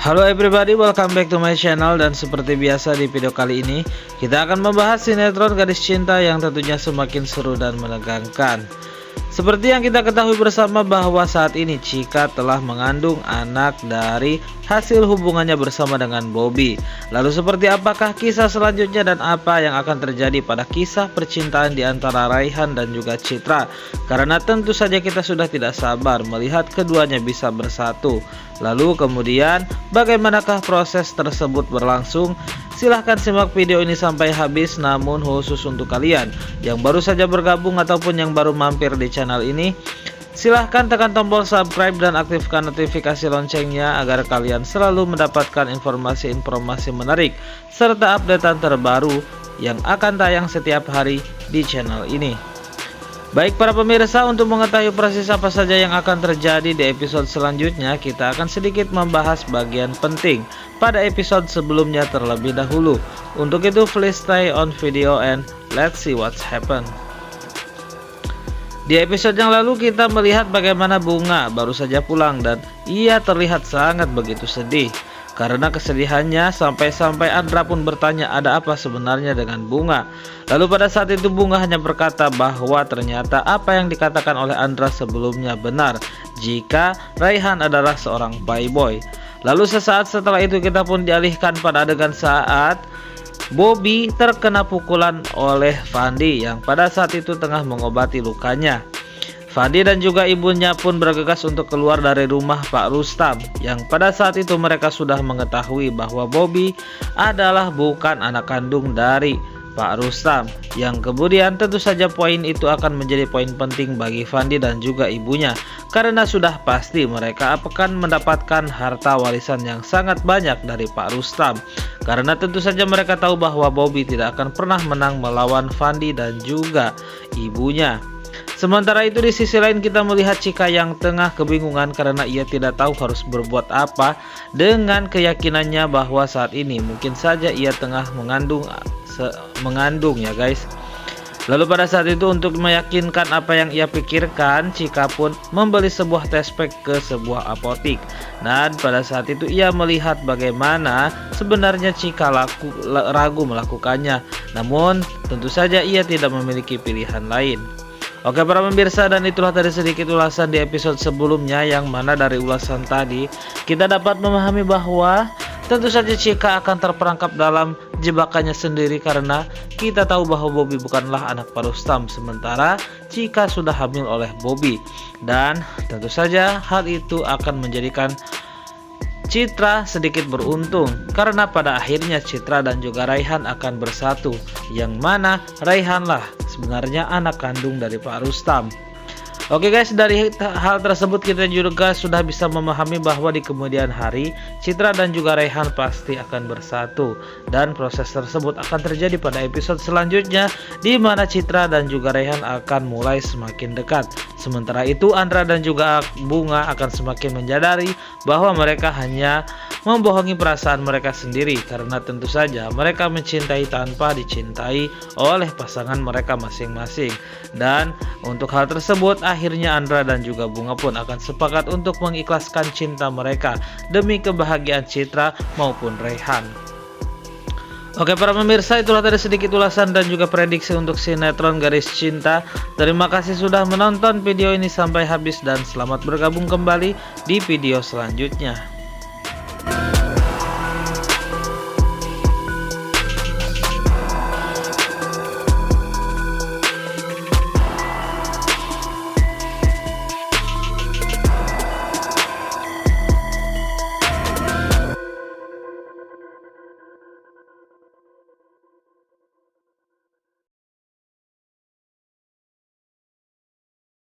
Halo everybody, welcome back to my channel. Dan seperti biasa di video kali ini kita akan membahas sinetron Gadis Cinta yang tentunya semakin seru dan menegangkan. Seperti yang kita ketahui bersama bahwa saat ini Chika telah mengandung anak dari hasil hubungannya bersama dengan Bobby. Lalu seperti apakah kisah selanjutnya dan apa yang akan terjadi pada kisah percintaan di antara Raihan dan juga Citra? Karena tentu saja kita sudah tidak sabar melihat keduanya bisa bersatu. Lalu kemudian bagaimanakah proses tersebut berlangsung? Silahkan simak video ini sampai habis. Namun khusus untuk kalian yang baru saja bergabung ataupun yang baru mampir di channel ini, silahkan tekan tombol subscribe dan aktifkan notifikasi loncengnya agar kalian selalu mendapatkan informasi-informasi menarik serta updatean terbaru yang akan tayang setiap hari di channel ini. Baik para pemirsa, untuk mengetahui persis apa saja yang akan terjadi di episode selanjutnya, kita akan sedikit membahas bagian penting pada episode sebelumnya terlebih dahulu. Untuk itu please stay on video and let's see what's happen. Di episode yang lalu kita melihat bagaimana Bunga baru saja pulang dan ia terlihat sangat begitu sedih. Karena kesedihannya sampai-sampai Andra pun bertanya ada apa sebenarnya dengan Bunga. Lalu pada saat itu Bunga hanya berkata bahwa ternyata apa yang dikatakan oleh Andra sebelumnya benar, jika Raihan adalah seorang playboy. Lalu sesaat setelah itu kita pun dialihkan pada adegan saat Bobby terkena pukulan oleh Fandi yang pada saat itu tengah mengobati lukanya. Fandi dan juga ibunya pun bergegas untuk keluar dari rumah Pak Rustam yang pada saat itu mereka sudah mengetahui bahwa Bobby adalah bukan anak kandung dari Pak Rustam, yang kemudian tentu saja poin itu akan menjadi poin penting bagi Fandi dan juga ibunya karena sudah pasti mereka akan mendapatkan harta warisan yang sangat banyak dari Pak Rustam, karena tentu saja mereka tahu bahwa Bobby tidak akan pernah menang melawan Fandi dan juga ibunya. Sementara itu di sisi lain kita melihat Chika yang tengah kebingungan karena ia tidak tahu harus berbuat apa dengan keyakinannya bahwa saat ini mungkin saja ia tengah mengandung ya guys. Lalu pada saat itu untuk meyakinkan apa yang ia pikirkan, Chika pun membeli sebuah test pack ke sebuah apotik. Dan pada saat itu ia melihat bagaimana sebenarnya Chika ragu melakukannya. Namun tentu saja ia tidak memiliki pilihan lain. Oke para pemirsa, dan itulah tadi sedikit ulasan di episode sebelumnya, yang mana dari ulasan tadi kita dapat memahami bahwa tentu saja Chika akan terperangkap dalam jebakannya sendiri karena kita tahu bahwa Bobby bukanlah anak Pak Rustam, sementara Chika sudah hamil oleh Bobby. Dan tentu saja hal itu akan menjadikan Citra sedikit beruntung karena pada akhirnya Citra dan juga Raihan akan bersatu, yang mana Raihanlah sebenarnya anak kandung dari Pak Rustam. Oke guys, dari hal tersebut kita juga sudah bisa memahami bahwa di kemudian hari Citra dan juga Raihan pasti akan bersatu, dan proses tersebut akan terjadi pada episode selanjutnya di mana Citra dan juga Raihan akan mulai semakin dekat. Sementara itu Andra dan juga Bunga akan semakin menyadari bahwa mereka hanya membohongi perasaan mereka sendiri karena tentu saja mereka mencintai tanpa dicintai oleh pasangan mereka masing-masing. Dan untuk hal tersebut akhirnya Andra dan juga Bunga pun akan sepakat untuk mengikhlaskan cinta mereka demi kebahagiaan Citra maupun Raihan. Oke para pemirsa, itulah tadi sedikit ulasan dan juga prediksi untuk sinetron Gadis Cinta. Terima kasih sudah menonton video ini sampai habis dan selamat bergabung kembali di video selanjutnya.